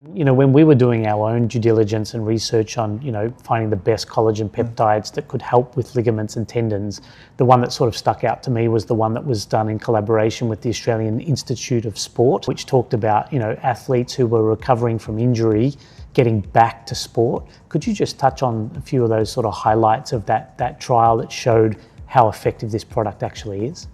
When we were doing our own due diligence and research on, finding the best collagen peptides that could help with ligaments and tendons, the one that sort of stuck out to me was the one that was done in collaboration with the Australian Institute of Sport, which talked about, athletes who were recovering from injury, getting back to sport. Could you just touch on a few of those sort of highlights of that trial that showed how effective this product actually is?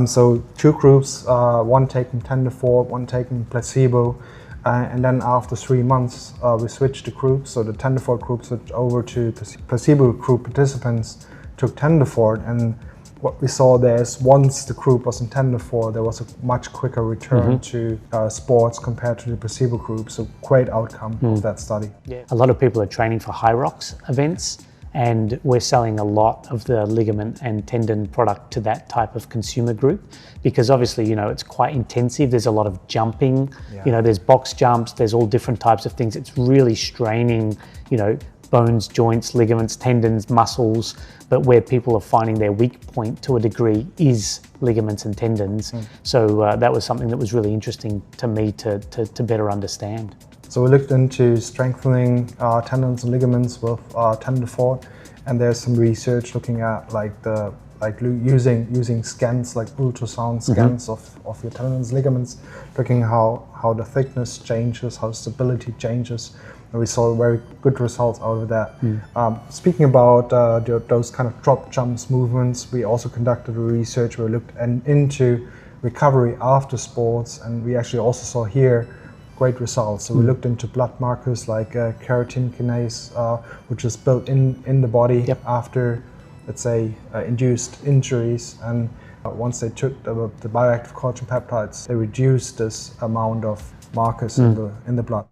So 2 groups, one taking Tendor, one taking placebo. And then after 3 months, we switched the groups. So the Tendor group switched over to placebo group participants took Tendor, and what we saw there is once the group was in Tendor, there was a much quicker return to sports compared to the placebo group. So great outcome of that study. Yeah. A lot of people are training for high rocks events, and we're selling a lot of the ligament and tendon product to that type of consumer group because obviously, it's quite intensive. There's a lot of jumping, there's box jumps, there's all different types of things. It's really straining, bones, joints, ligaments, tendons, muscles, but where people are finding their weak point to a degree is ligaments and tendons. So that was something that was really interesting to me to better understand. So we looked into strengthening tendons and ligaments with Tendor, and there's some research looking at using scans, like ultrasound scans of your tendons, ligaments, looking how the thickness changes, how stability changes, and we saw very good results out of that. Speaking about those kind of drop jumps movements, we also conducted a research where we looked into recovery after sports, and we actually also saw here great results. So we looked into blood markers like keratin kinase, which is built in the body after, let's say, induced injuries. And once they took the bioactive collagen peptides, they reduced this amount of markers in the blood.